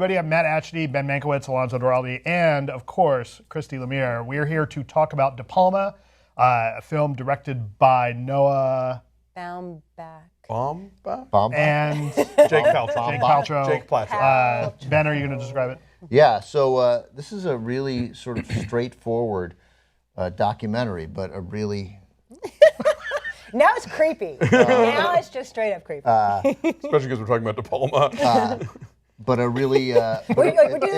everybody. I'm Matt Atchity, Ben Mankiewicz, Alonso Duralde, and, of course, Christy Lemire. We're here to talk about De Palma, a film directed by Noah Baumbach. And Jake Paltrow. Jake Paltrow. Ben, are you going to describe it? Yeah, so this is a really sort of straightforward documentary, but a really... Now it's creepy. Now it's just straight up creepy. Especially because we're talking about De Palma. But a really... we're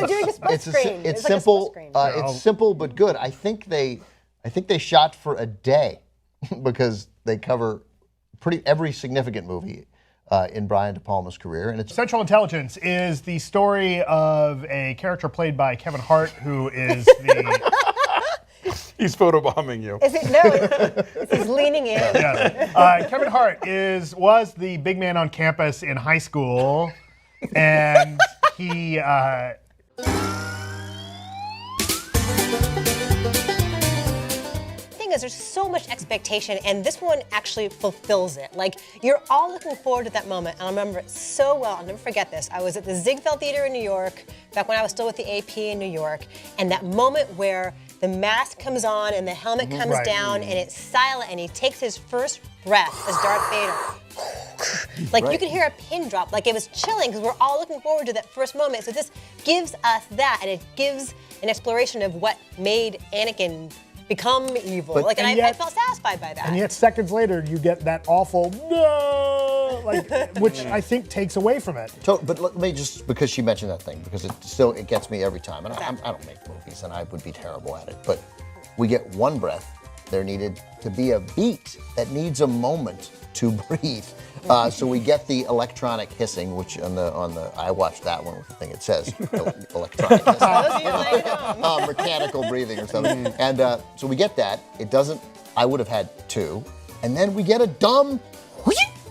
doing a split screen. It's like simple. A split screen. It's simple but good. I think they shot for a day because they cover every significant movie in Brian De Palma's career, and it's Central Intelligence is the story of a character played by Kevin Hart, who is the... He's photobombing you. Is it? No, he's leaning in. Yeah. Kevin Hart was the big man on campus in high school, and he... Is there's so much expectation, and this one actually fulfills it. Like, you're all looking forward to that moment, and I remember it so well. I'll never forget this. I was at the Ziegfeld Theater in New York, back when I was still with the AP in New York, and that moment where the mask comes on and the helmet comes down and it's silent, and he takes his first breath as Darth Vader. Like, you could hear a pin drop. Like, it was chilling because we're all looking forward to that first moment. So this gives us that, and it gives an exploration of what made Anakin become evil. But, and I felt satisfied by that. And yet seconds later, you get that awful no, which I think takes away from it. But let me just, because she mentioned that thing, because it gets me every time. And I don't make movies, and I would be terrible at it. But we get one breath. There needed to be a beat that needs a moment to breathe. So we get the electronic hissing, which on the I watched that one with the thing. It says electronic hissing, mechanical breathing or something. And so we get that. It doesn't. I would have had two, and then we get a dumb.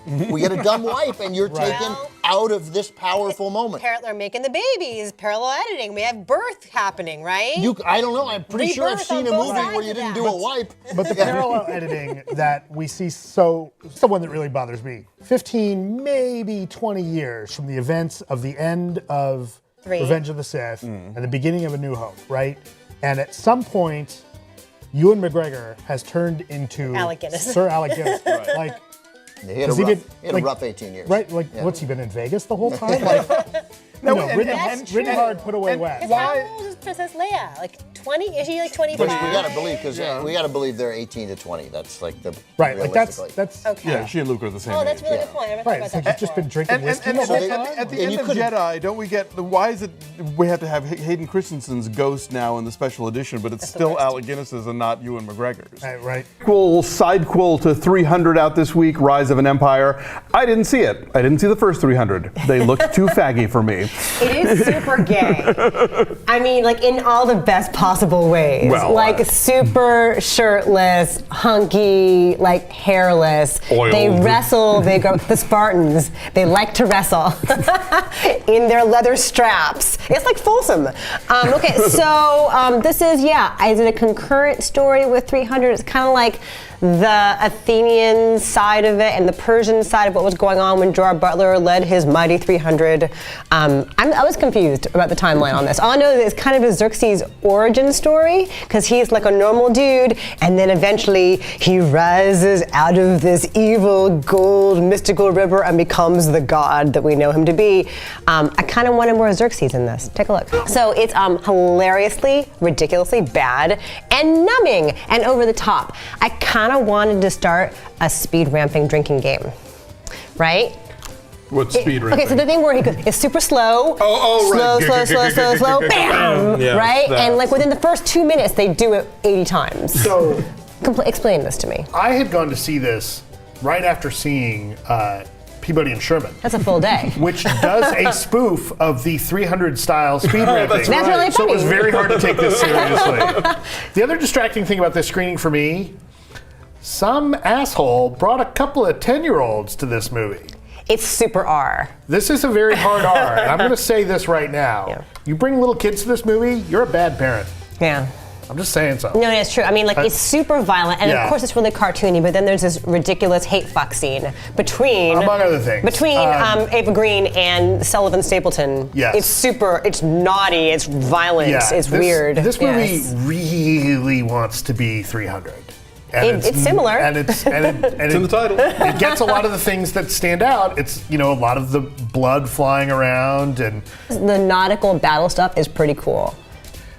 We get a dumb wipe, and you're taken out of this powerful moment. They're making the babies, parallel editing. We have birth happening, right? I don't know. I'm pretty sure I've seen a movie where you didn't do a wipe. But the parallel editing that we see, so the one that really bothers me. 15, maybe 20 years from the events of the end of Revenge of the Sith and the beginning of A New Hope, right? And at some point, Ewan McGregor has turned into Sir Alec Guinness. Like, he had a rough 18 years. Right? Like, what's he been in Vegas the whole time? Like, written hard, put away wet. How old is Princess Leia? Like 20? Is she like 25? Which we gotta believe, because we gotta believe they're 18 to 20. That's like the right. Like that's okay. Yeah, she and Luke are the same. Oh, that's age. a really good point. I right. So you've just been drinking whiskey the whole time. At the end of Jedi, don't we get why is it we have to have Hayden Christensen's ghost now in the special edition, but it's still Alec Guinness's and not Ewan McGregor's. Right. Cool sidequel to 300 out this week, Rise of an Empire. I didn't see it. I didn't see the first 300. They looked too faggy for me. It is super gay. I mean, like in all the best possible ways. Well, like super shirtless, hunky, like hairless. Oiled. They wrestle. They go. The Spartans. They like to wrestle in their leather straps. It's like Folsom. Okay, so this is Is it a concurrent story with 300? It's kind of like the Athenian side of it and the Persian side of what was going on when Gerard Butler led his mighty 300. I was confused about the timeline on this. All I know is it's kind of a Xerxes origin story, because he's like a normal dude, and then eventually he rises out of this evil gold mystical river and becomes the god that we know him to be. I kind of wanted more Xerxes in this. Take a look. So it's hilariously, ridiculously bad and numbing and over the top. I kind of wanted to start a speed ramping drinking game, right? What's speed ramping? Okay, so the thing where it's super slow. Slow, bam, yeah, right? And like within the first 2 minutes, they do it 80 times. So, explain this to me. I had gone to see this right after seeing Peabody and Sherman. That's a full day. Which does a spoof of the 300 style speed ramping. That's really funny. So it was very hard to take this seriously. The other distracting thing about this screening for me, some asshole brought a couple of 10-year-olds to this movie. It's super R. This is a very hard R, and I'm going to say this right now. Yeah. You bring little kids to this movie, you're a bad parent. Yeah. I'm just saying so. No, it's true. I mean, like, it's super violent, and of course it's really cartoony, but then there's this ridiculous hate fuck scene between... Among other things. Between Ava Green and Sullivan Stapleton. Yes. It's naughty, it's violent, it's weird. This movie really wants to be 300. And it's similar. And it's in the title. It gets a lot of the things that stand out. It's, a lot of the blood flying around and... The nautical battle stuff is pretty cool.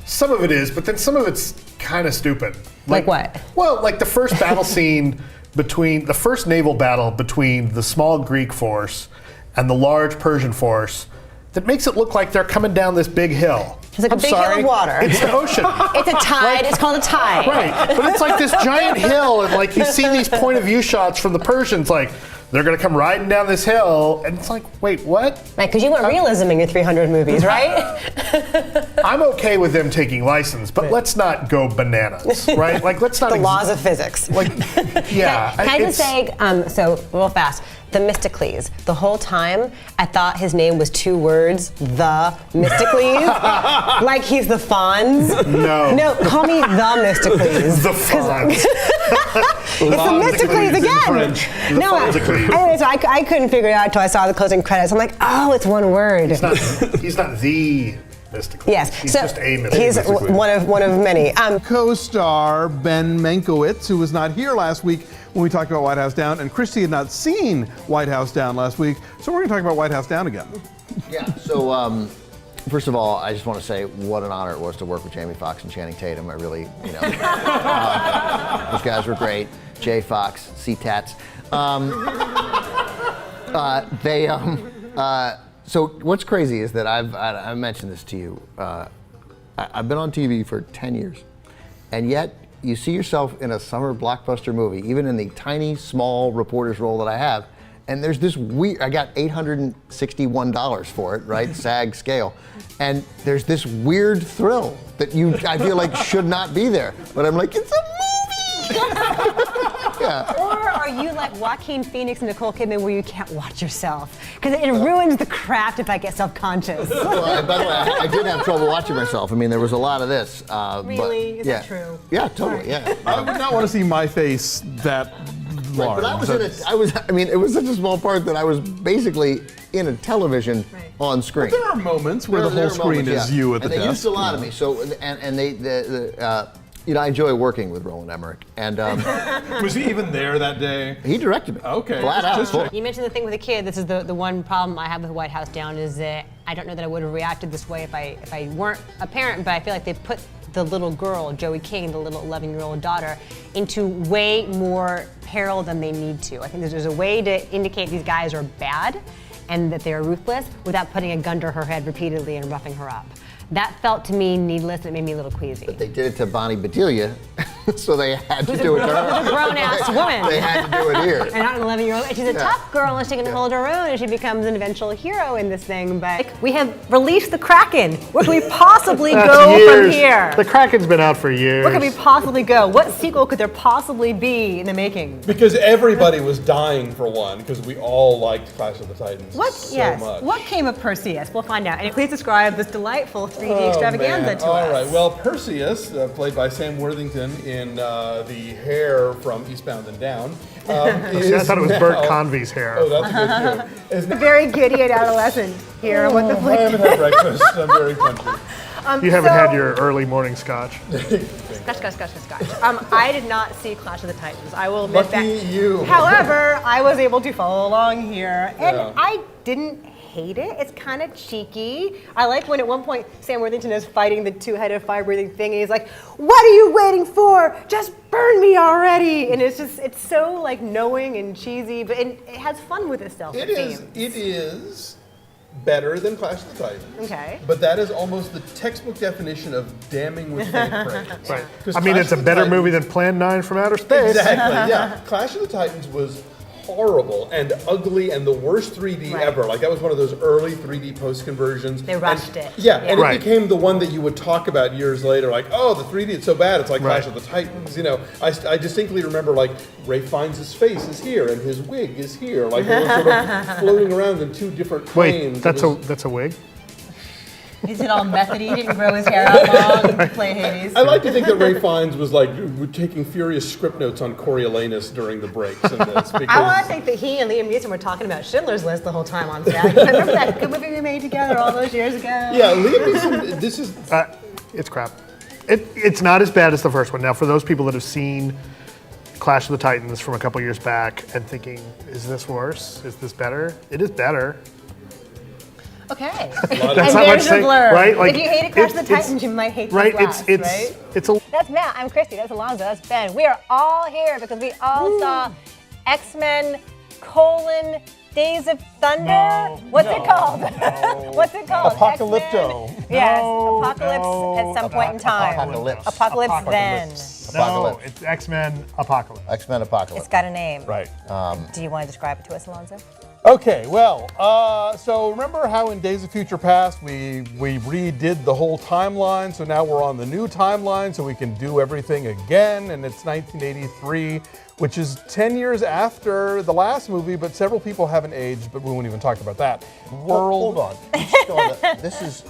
Some of it is, but then some of it's kind of stupid. Like what? Well, like the first battle scene between the first naval battle between the small Greek force and the large Persian force that makes it look like they're coming down this big hill. It's like a big hill of water. It's the ocean. It's a tide. It's called a tide. Right, but it's like this giant hill, and like you see these point of view shots from the Persians, like they're gonna come riding down this hill, and it's like, wait, what? Right, because you want realism in your 300 movies, right? I'm okay with them taking license, but let's not go bananas, right? Like, let's not. The laws of physics. Like, yeah. Can I just say, so real fast, Themistocles. The whole time, I thought his name was 2 words, the Mysticles. Like he's the Fonz. No. No, call me the Mysticles. The Fonz. It's the Mysticles again. No, anyway, so I couldn't figure it out until I saw the closing credits. I'm like, oh, it's one word. He's not the Mysticles. Yes. He's so just a Mysticles. He's one of many. Co-star Ben Mankiewicz, who was not here last week when we talked about White House Down, and Christy had not seen White House Down last week, so we're going to talk about White House Down again. Yeah, so first of all, I just want to say what an honor it was to work with Jamie Foxx and Channing Tatum. I really, those guys were great. Jay Fox, C-Tats. So what's crazy is that I mentioned this to you. I've been on TV for 10 years, and yet you see yourself in a summer blockbuster movie, even in the tiny, small reporter's role that I have, and there's this weird, I got $861 for it, right, SAG scale, and there's this weird thrill that I feel like should not be there, but I'm like, it's a movie! Yeah. Or are you like Joaquin Phoenix and Nicole Kidman where you can't watch yourself? Because it ruins the craft if I get self-conscious. Well, by the way, I did have trouble watching myself. I mean, there was a lot of this. Really? Is that true? Yeah, totally, yeah. I would not want to see my face that large. But it was such a small part that I was basically in a television on screen. But there are moments where the whole screen is you at the desk. And they used a lot of me. So, I enjoy working with Roland Emmerich. And was he even there that day? He directed me. Okay. Flat out. You mentioned the thing with the kid. This is the one problem I have with White House Down is that I don't know that I would have reacted this way if I weren't a parent, but I feel like they put the little girl, Joey King, the little 11-year-old daughter, into way more peril than they need to. I think there's a way to indicate these guys are bad and that they are ruthless without putting a gun to her head repeatedly and roughing her up. That felt to me needless and it made me a little queasy. But they did it to Bonnie Bedelia, so they had to do it to her. Who's a grown-ass woman. They had to do it here. And not an 11-year-old. And she's a tough girl and she can hold her own and she becomes an eventual hero in this thing. But we have released the Kraken. Where can we possibly go from here? The Kraken's been out for years. Where can we possibly go? What sequel could there possibly be in the making? Because everybody was dying for one, because we all liked Clash of the Titans so much. What came of Perseus? We'll find out. And please describe this delightful 3D extravaganza to us. All right. Well, Perseus, played by Sam Worthington in The Hair from Eastbound and Down. I thought it was Bert Convey's hair. Oh, that's a good joke. A very giddy adolescent here. What the I haven't had breakfast. I'm very country. You haven't had your early morning scotch. Scotch. I did not see Clash of the Titans. I will admit Lucky that. you. However, I was able to follow along here, and Yeah. I didn't hate it. It's kind of cheeky. I like when at one point Sam Worthington is fighting the two-headed fire-breathing thing, and he's like, "What are you waiting for? Just burn me already!" And it's so like knowing and cheesy, but it has fun with itself. It is better than Clash of the Titans. Okay. But that is almost the textbook definition of damning with faint praise. Right. 'Cause I mean, Clash it's a of the better Titans- movie than Plan 9 from Outer Space. Exactly, yeah. Clash of the Titans was horrible and ugly and the worst 3D ever. Like that was one of those early 3D post conversions. They rushed it. Yeah, and Right. it became the one that you would talk about years later. Like, oh, the 3D it's so bad. It's like Right. Clash of the Titans. You know, I distinctly remember like Ray Fiennes' face is here and his wig is here. Like they were sort of floating around in two different planes. Wait, that's a wig? He's all method. He didn't grow his hair out long to play Hades. I like to think that Ray Fiennes was like taking furious script notes on Coriolanus during the breaks in this. Because I want to think that he and Liam Neeson were talking about Schindler's List the whole time on set. Remember that good movie we made together all those years ago? Yeah, Liam Neeson, this is... It's crap. It's not as bad as the first one. Now, for those people that have seen Clash of the Titans from a couple years back and thinking, is this worse? Is this better? It is better. Okay. That's And not much there's to your say, blur. right? Like, if you hated Clash of the it's- Titans, you might hate this right? last, right? It's a That's Matt. I'm Christy. That's Alonso. That's Ben. We are all here because we all saw X-Men: Days of Thunder. What's it called? What's it called? Apocalypto. X-Men? Yes, No, Apocalypse no. at some point in time. Apocalypse. Apocalypse then. no. Apocalypse. It's XMen Apocalypse. X-Men Apocalypse. It's got a name. Right. Do you want to describe it to us, Alonso? Okay, well, so remember how in Days of Future Past we redid the whole timeline, so now we're on the new timeline so we can do everything again, and it's 1983, which is 10 years after the last movie, but several people haven't aged, but we won't even talk about that. Hold on. This is...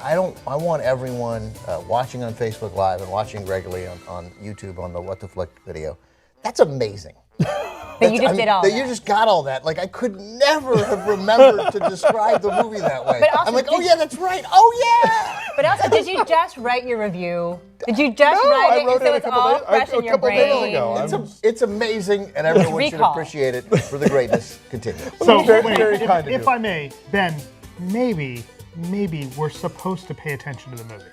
I want everyone watching on Facebook Live and watching regularly on YouTube on the What the Flick video. That's amazing. But you just did all that. You just got all that. Like, I could never have remembered to describe the movie that way. But also, I'm like, oh yeah, that's right. Oh yeah. But also, did you just write your review? Did you just write I it wrote so it it's all fresh in your brain? It's amazing, and everyone should Recall. appreciate it for the greatness. Continue. So, Very- wait, very kind of if you. I may, Ben, maybe we're supposed to pay attention to the movie.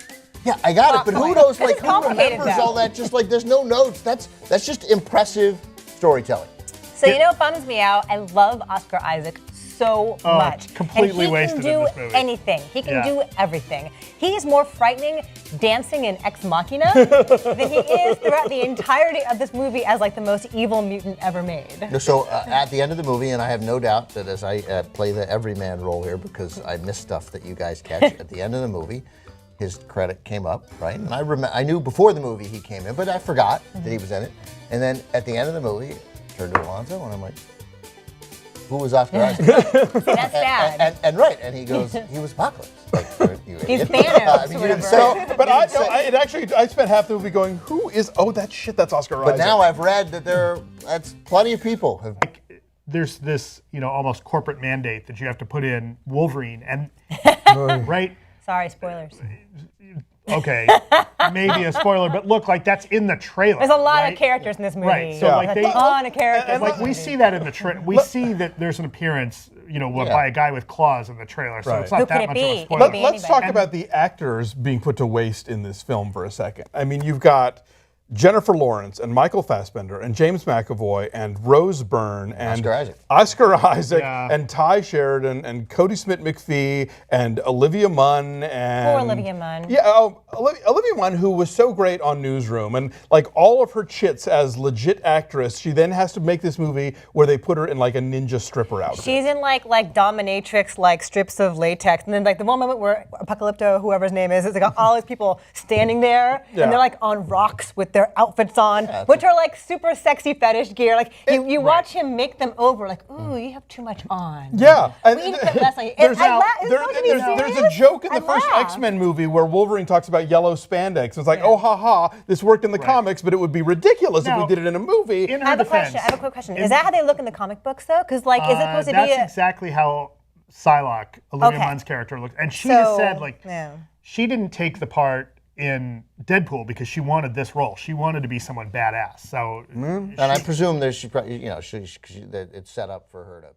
Yeah, I got it. But who knows? This Like, is who complicated, remembers though. all that? Just like, there's no notes. That's just impressive storytelling. So you know what bums me out? I love Oscar Isaac so Oh, much. completely and wasted he in can do this movie. anything. He can Yeah. do everything. He's more frightening dancing in Ex Machina than he is throughout the entirety of this movie as like the most evil mutant ever made. So at the end of the movie, and I have no doubt that as I play the everyman role here because I miss stuff that you guys catch, at the end of the movie, his credit came up, right? And I knew before the movie he came in, but I forgot that he was in it. And then at the end of the movie, I turned to Alonso and I'm like, who was Oscar Isaac? See, that's sad. and right, and he goes, he was Apocalypse. Like, you He's idiot. Thanos, I mean, or you didn't whatever. say it. But You didn't say it. I spent half the movie going, who is, that's Oscar Isaac. But now I've read that that's plenty of people have. There's this, almost corporate mandate that you have to put in Wolverine, and right? Sorry, spoilers. Okay, maybe a spoiler, but look, like that's in the trailer. There's a lot right? of characters in this movie. Right, so, like, a they- ton of characters. And in like this we movie. see that in the trailer. We see that there's an appearance, by a guy with claws in the trailer. So Right. it's not Who that could it much be? of a It could spoiler. be Let's anybody. talk about the actors being put to waste in this film for a second. I mean, you've got Jennifer Lawrence and Michael Fassbender and James McAvoy and Rose Byrne and Oscar Isaac. Yeah. and Ty Sheridan and Cody Smith-McPhee and Olivia Munn and Poor Olivia Munn. Yeah, Olivia Munn, who was so great on Newsroom, and like all of her chits as legit actress, she then has to make this movie where they put her in like a ninja stripper outfit. She's in like dominatrix like strips of latex, and then like the one moment where Apocalypto, whoever's name is, it's like all these people standing there, Yeah. and they're like on rocks with their outfits on, which are like super sexy fetish gear. Like you watch him make them over, like, ooh, you have too much on. Yeah, We need to put less on you. there's, And I laugh- it's supposed to be there's a serious. joke in the I first laugh. X-Men movie where Wolverine talks about yellow spandex. It's like, oh, ha ha, this worked in the comics, but it would be ridiculous if Now, we did it in a movie. In I her have a defense, question. I have a quick question. Is that how they look in the comic books, though? Because like, is it supposed to be that's a? exactly how Psylocke, Olivia Okay. Munn's character, looks. And she has So, said, like, yeah. she didn't take the part in Deadpool because she wanted this role. She wanted to be someone badass. So, And I presume there's, that it's set up for her to